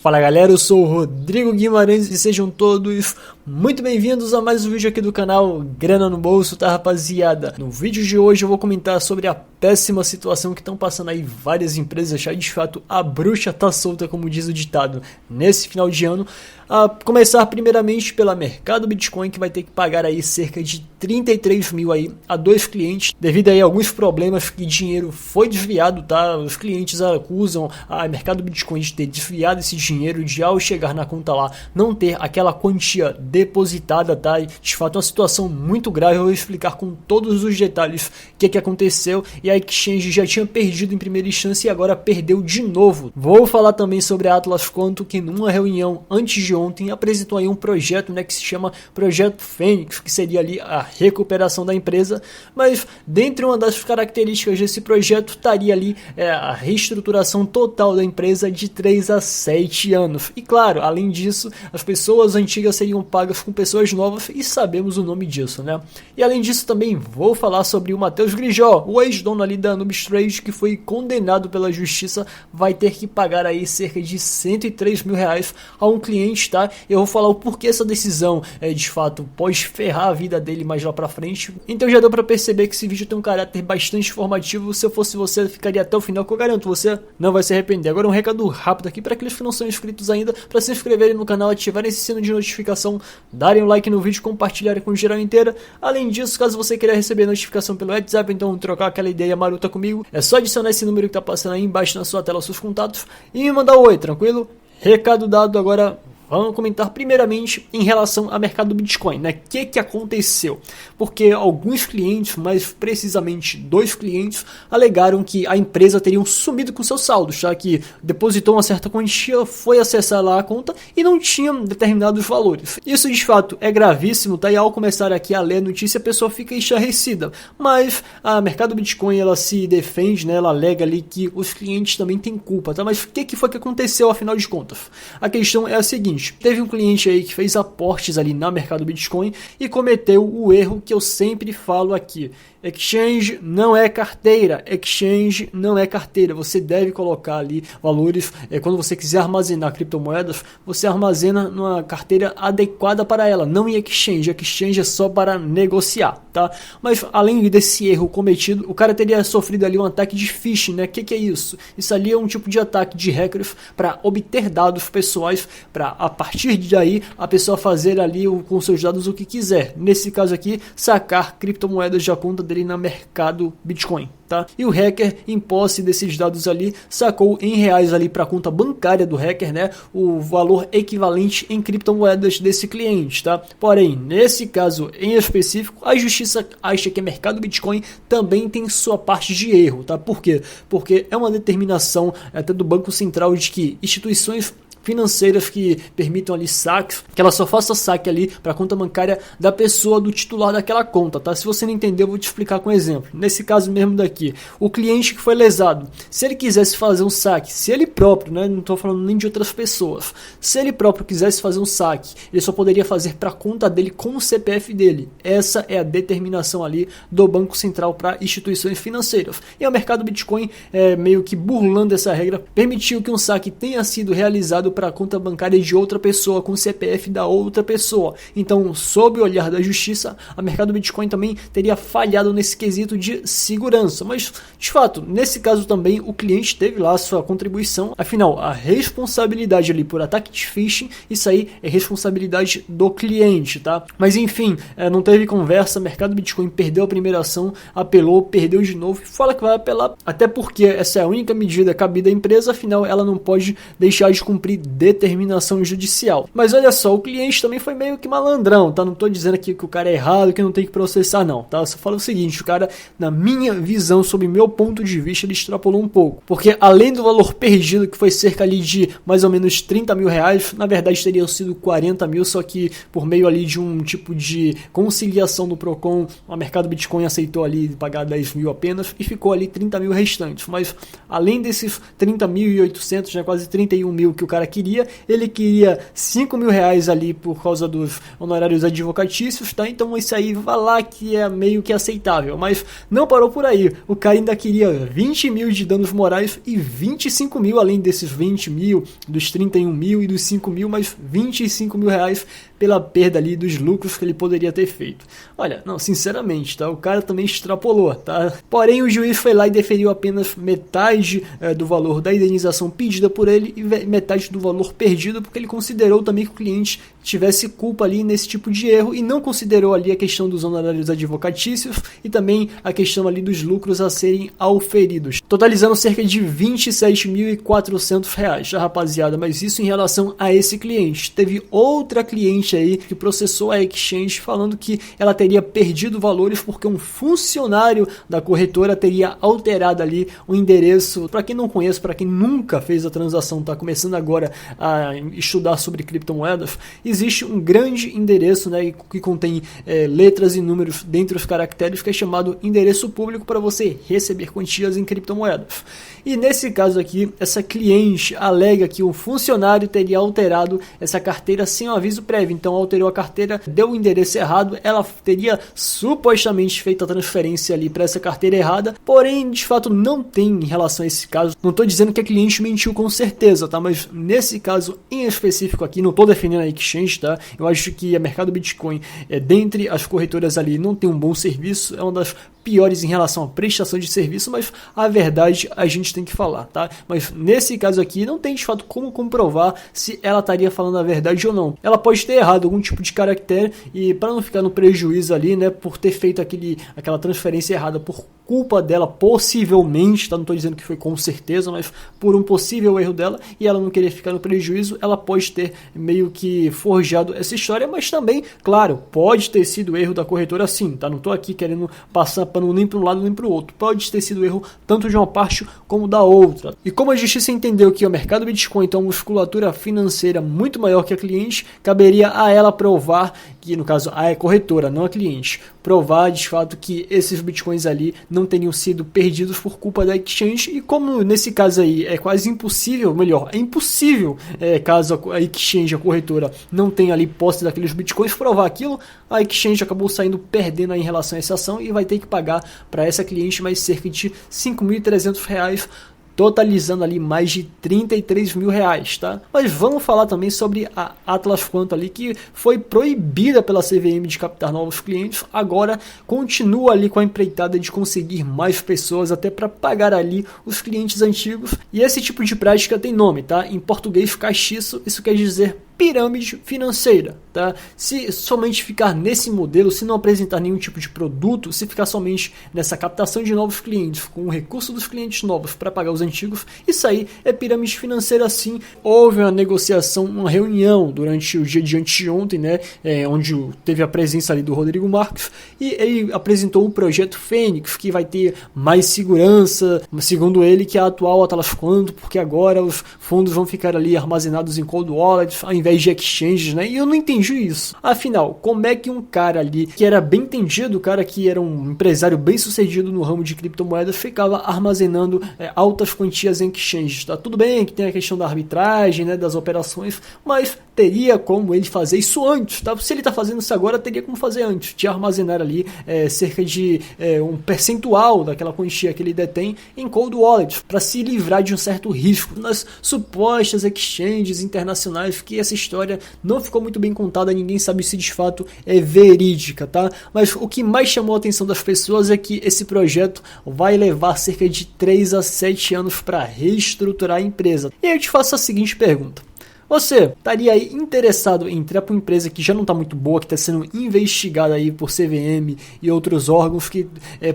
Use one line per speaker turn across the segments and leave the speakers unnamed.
Fala galera, eu sou o Rodrigo Guimarães e sejam todos muito bem-vindos a mais um vídeo aqui do canal Grana no Bolso, tá rapaziada? No vídeo de hoje eu vou comentar sobre a péssima situação que estão passando aí várias empresas, já de fato a bruxa tá solta, como diz o ditado, nesse final de ano. A começar primeiramente pela Mercado Bitcoin, que vai ter que pagar aí cerca de 33 mil aí a dois clientes, devido aí a alguns problemas que dinheiro foi desviado, tá? Os clientes acusam a Mercado Bitcoin de ter desviado esse dinheiro, de ao chegar na conta lá não ter aquela quantia depositada, tá? E, de fato é uma situação muito grave. Eu vou explicar com todos os detalhes o que aconteceu, e a Exchange já tinha perdido em primeira instância e agora perdeu de novo. Vou falar também sobre a Atlas Quantum, que numa reunião antes de ontem apresentou aí um projeto, né, que se chama Projeto Fênix, que seria ali a recuperação da empresa, mas dentre uma das características desse projeto estaria ali a reestruturação total da empresa de 3 a 7 anos. E claro, além disso, as pessoas antigas seriam pagas com pessoas novas e sabemos o nome disso, né? E além disso também vou falar sobre o Matheus Grijó, o ex-dono ali da Anubis Trade, que foi condenado pela justiça, vai ter que pagar aí cerca de 103 mil reais a um cliente, tá? Eu vou falar o porquê essa decisão de fato pode ferrar a vida dele mais lá pra frente. Então já deu pra perceber que esse vídeo tem um caráter bastante informativo. Se eu fosse você, ficaria até o final, que eu garanto, você não vai se arrepender. Agora um recado rápido aqui para aqueles que não são inscritos ainda, para se inscreverem no canal, ativarem esse sino de notificação, darem um like no vídeo, compartilharem com geral inteira. Além disso, caso você queira receber notificação pelo WhatsApp, então trocar aquela ideia maruta comigo, é só adicionar esse número que tá passando aí embaixo na sua tela, seus contatos, e me mandar um oi, tranquilo? Recado dado. Agora vamos comentar primeiramente em relação ao mercado do Bitcoin, né? O que aconteceu? Porque alguns clientes, mais precisamente 2 clientes, alegaram que a empresa teria sumido com seus saldos, já que depositou uma certa quantia, foi acessar lá a conta e não tinha determinados valores. Isso de fato é gravíssimo, tá? E ao começar aqui a ler a notícia, a pessoa fica estarrecida. Mas a mercado do Bitcoin, ela se defende, né? Ela alega ali que os clientes também têm culpa, tá? Mas o que foi que aconteceu afinal de contas? A questão é a seguinte: teve um cliente aí que fez aportes ali na mercado Bitcoin e cometeu o erro que eu sempre falo aqui. Exchange não é carteira, Exchange não é carteira. Você deve colocar ali valores, quando você quiser armazenar criptomoedas, você armazena numa carteira adequada para ela, não em Exchange. Exchange é só para negociar, tá? Mas além desse erro cometido, o cara teria sofrido ali um ataque de phishing, né? O que é isso? Isso ali é um tipo de ataque de hackers para obter dados pessoais, para a partir daí a pessoa fazer ali com seus dados o que quiser. Nesse caso aqui, sacar criptomoedas da conta dele na mercado Bitcoin, tá? E o hacker, em posse desses dados ali, sacou em reais ali para a conta bancária do hacker, né, o valor equivalente em criptomoedas desse cliente, tá? Porém, nesse caso em específico, a justiça acha que o mercado Bitcoin também tem sua parte de erro, tá? Por quê? Porque é uma determinação até do Banco Central de que instituições financeiras que permitam ali saques, que ela só faça saque ali para a conta bancária da pessoa, do titular daquela conta, tá? Se você não entendeu, eu vou te explicar com um exemplo. Nesse caso mesmo daqui, o cliente que foi lesado, se ele quisesse fazer um saque, se ele próprio, né, não estou falando nem de outras pessoas, se ele próprio quisesse fazer um saque, ele só poderia fazer para a conta dele com o CPF dele. Essa é a determinação ali do Banco Central para instituições financeiras. E o mercado Bitcoin, meio que burlando essa regra, permitiu que um saque tenha sido realizado para a conta bancária de outra pessoa, com o CPF da outra pessoa. Então, sob o olhar da justiça, a mercado Bitcoin também teria falhado nesse quesito de segurança. Mas, de fato, nesse caso também, o cliente teve lá a sua contribuição. Afinal, a responsabilidade ali por ataque de phishing, isso aí é responsabilidade do cliente, tá? Mas, enfim, não teve conversa, mercado Bitcoin perdeu a primeira ação, apelou, perdeu de novo e fala que vai apelar, até porque essa é a única medida cabida à empresa, afinal, ela não pode deixar de cumprir determinação judicial. Mas olha só, o cliente também foi meio que malandrão, tá? Não tô dizendo aqui que o cara é errado, que não tem que processar não, tá? Eu só falo o seguinte: o cara, na minha visão, sob meu ponto de vista, ele extrapolou um pouco, porque além do valor perdido, que foi cerca ali de mais ou menos 30 mil reais, na verdade teriam sido 40 mil, só que por meio ali de um tipo de conciliação do Procon, o mercado Bitcoin aceitou ali pagar 10 mil apenas e ficou ali 30 mil restantes. Mas além desses 30.800, né, quase 31 mil que o cara queria. Ele queria 5 mil reais ali por causa dos honorários advocatícios, tá? Então isso aí vai lá que é meio que aceitável, mas não parou por aí. O cara ainda queria 20 mil de danos morais e 25 mil, além desses 20 mil, dos 31 mil e dos 5 mil, mais 25 mil reais pela perda ali dos lucros que ele poderia ter feito. Olha, não, sinceramente, tá? O cara também extrapolou, tá? Porém, o juiz foi lá e deferiu apenas metade do valor da indenização pedida por ele e metade do valor perdido, porque ele considerou também que o cliente tivesse culpa ali nesse tipo de erro e não considerou ali a questão dos honorários advocatícios e também a questão ali dos lucros a serem auferidos, totalizando cerca de R$ 27.400, tá, rapaziada? Mas isso em relação a esse cliente. Teve outra cliente aí que processou a exchange falando que ela teria perdido valores porque um funcionário da corretora teria alterado ali o endereço. Para quem não conhece, para quem nunca fez a transação, tá começando agora a estudar sobre criptomoedas, existe um grande endereço, né, que contém letras e números dentre os caracteres, que é chamado endereço público para você receber quantias em criptomoedas. E nesse caso aqui, essa cliente alega que o funcionário teria alterado essa carteira sem um aviso prévio. Então alterou a carteira, deu o endereço errado, ela teria supostamente feito a transferência ali para essa carteira errada, porém de fato não tem em relação a esse caso. Não estou dizendo que a cliente mentiu com certeza, tá? Mas nesse caso em específico aqui, não estou defendendo a exchange, tá? Eu acho que a mercado Bitcoin, dentre as corretoras ali, não tem um bom serviço, é uma das piores em relação à prestação de serviço, mas a verdade a gente tem que falar, tá? Mas nesse caso aqui não tem de fato como comprovar se ela estaria falando a verdade ou não. Ela pode ter errado algum tipo de caractere e para não ficar no prejuízo ali, né, por ter feito aquela transferência errada por culpa dela, possivelmente, tá? Não estou dizendo que foi com certeza, mas por um possível erro dela e ela não querer ficar no prejuízo, ela pode ter meio que forjado essa história, mas também, claro, pode ter sido erro da corretora sim, tá? Não estou aqui querendo passar pano nem para um lado nem para o outro. Pode ter sido erro tanto de uma parte como da outra. E como a justiça entendeu que o mercado Bitcoin tem uma musculatura financeira muito maior que a cliente, caberia a ela provar que, no caso, a corretora, não a cliente, provar de fato que esses Bitcoins ali não teriam sido perdidos por culpa da exchange. E como nesse caso aí é quase impossível, melhor, é impossível, caso a exchange, a corretora, não tenha ali posse daqueles Bitcoins, provar aquilo, a exchange acabou saindo perdendo aí em relação a essa ação e vai ter que pagar para essa cliente mais cerca de R$ 5.300, totalizando ali mais de 33 mil reais, tá? Mas vamos falar também sobre a Atlas Quantum ali, que foi proibida pela CVM de captar novos clientes, agora continua ali com a empreitada de conseguir mais pessoas até para pagar ali os clientes antigos, e esse tipo de prática tem nome, tá? Em português castiço, isso quer dizer pirâmide financeira, tá? Se somente ficar nesse modelo, se não apresentar nenhum tipo de produto, se ficar somente nessa captação de novos clientes, com o recurso dos clientes novos para pagar os antigos, isso aí é pirâmide financeira sim. Houve uma negociação, uma reunião durante o dia de anteontem, né? Onde teve a presença ali do Rodrigo Marques, e ele apresentou um projeto Fênix, que vai ter mais segurança, segundo ele, que a atual Atlas Quantum, porque agora os fundos vão ficar ali armazenados em cold wallets, ao invés de exchanges, né? E eu não entendi isso. Afinal, como é que um cara ali, que era bem entendido, cara que era um empresário bem sucedido no ramo de criptomoedas, ficava armazenando altas quantias em exchanges, tá? Tudo bem que tem a questão da arbitragem, né, das operações, mas teria como ele fazer isso antes, tá? Se ele está fazendo isso agora, teria como fazer antes, de armazenar ali cerca de um percentual daquela quantia que ele detém em cold wallets, para se livrar de um certo risco nas supostas exchanges internacionais, que essa história não ficou muito bem contada, ninguém sabe se de fato é verídica, tá? Mas o que mais chamou a atenção das pessoas é que esse projeto vai levar cerca de 3 a 7 anos para reestruturar a empresa. E eu te faço a seguinte pergunta: você estaria aí interessado em entrar para uma empresa que já não está muito boa, que está sendo investigada aí por CVM e outros órgãos, que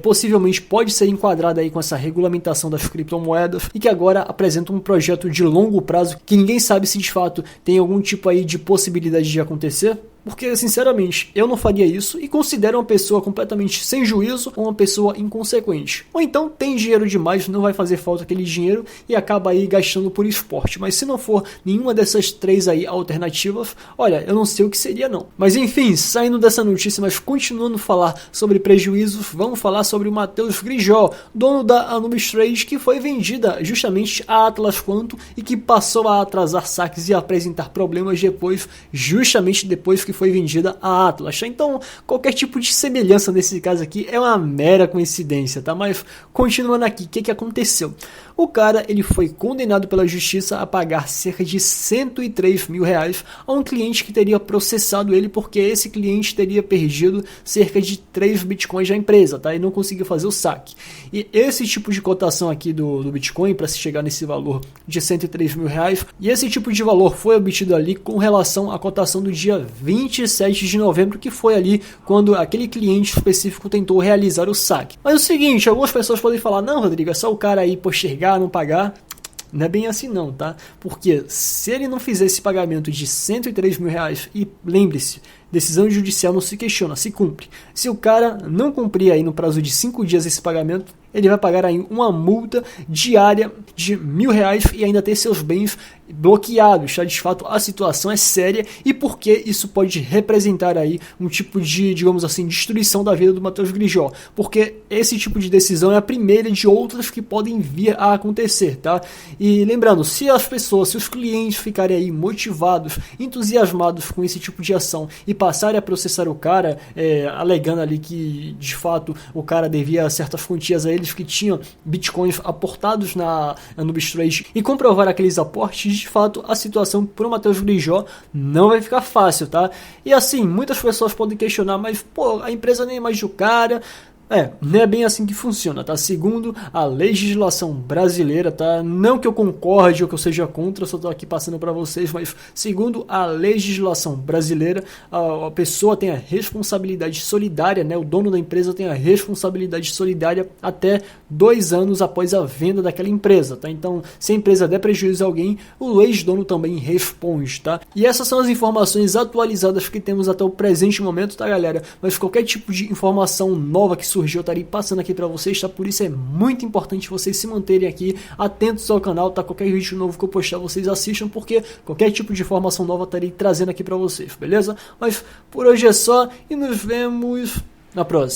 possivelmente pode ser enquadrada aí com essa regulamentação das criptomoedas e que agora apresenta um projeto de longo prazo que ninguém sabe se de fato tem algum tipo aí de possibilidade de acontecer? porque sinceramente eu não faria isso e considero uma pessoa completamente sem juízo ou uma pessoa inconsequente. Ou então tem dinheiro demais, não vai fazer falta aquele dinheiro e acaba aí gastando por esporte. Mas se não for nenhuma dessas três aí alternativas, olha, eu não sei o que seria não. Mas enfim, saindo dessa notícia, mas continuando a falar sobre prejuízos, vamos falar sobre o Matheus Grijó, dono da Anubis Trade, que foi vendida justamente a Atlas Quantum e que passou a atrasar saques e a apresentar problemas depois, justamente depois que foi vendida a Atlas. Então, qualquer tipo de semelhança nesse caso aqui é uma mera coincidência, tá? Mas continuando aqui, o que aconteceu? O cara, ele foi condenado pela justiça a pagar cerca de 103 mil reais a um cliente que teria processado ele porque esse cliente teria perdido cerca de 3 bitcoins da empresa, tá? E não conseguiu fazer o saque. E esse tipo de cotação aqui do Bitcoin, para se chegar nesse valor de 103 mil reais, e esse tipo de valor foi obtido ali com relação à cotação do dia 27 de novembro, que foi ali quando aquele cliente específico tentou realizar o saque. Mas é o seguinte, algumas pessoas podem falar, não, Rodrigo, é só o cara aí postergar, não pagar. Não é bem assim não, tá? Porque se ele não fizer esse pagamento de 103 mil reais, e lembre-se, decisão judicial não se questiona, se cumpre. Se o cara não cumprir aí no prazo de 5 dias esse pagamento, ele vai pagar aí uma multa diária de R$1.000 e ainda ter seus bens bloqueados, tá? De fato, a situação é séria e porque isso pode representar aí um tipo de, digamos assim, destruição da vida do Matheus Grijó, porque esse tipo de decisão é a primeira de outras que podem vir a acontecer, tá? E lembrando, se as pessoas, se os clientes ficarem aí motivados, entusiasmados com esse tipo de ação e passarem a processar o cara, alegando ali que de fato o cara devia certas quantias a eles que tinham bitcoins aportados na Anubis Trade e comprovar aqueles aportes, de fato a situação para o Matheus Grijó não vai ficar fácil, tá? E assim, muitas pessoas podem questionar, mas pô, a empresa nem é mais do cara. Não é bem assim que funciona, tá? Segundo a legislação brasileira, tá? Não que eu concorde ou que eu seja contra, só tô aqui passando para vocês, mas segundo a legislação brasileira, a pessoa tem a responsabilidade solidária, né? O dono da empresa tem a responsabilidade solidária até 2 anos após a venda daquela empresa, tá? Então, se a empresa der prejuízo a alguém, o ex-dono também responde, tá? E essas são as informações atualizadas que temos até o presente momento, tá, galera? Mas qualquer tipo de informação nova que surgiu, eu estarei passando aqui para vocês, tá? Por isso é muito importante vocês se manterem aqui atentos ao canal, tá? Qualquer vídeo novo que eu postar, vocês assistam, porque qualquer tipo de informação nova eu estarei trazendo aqui para vocês, beleza? Mas por hoje é só e nos vemos na próxima.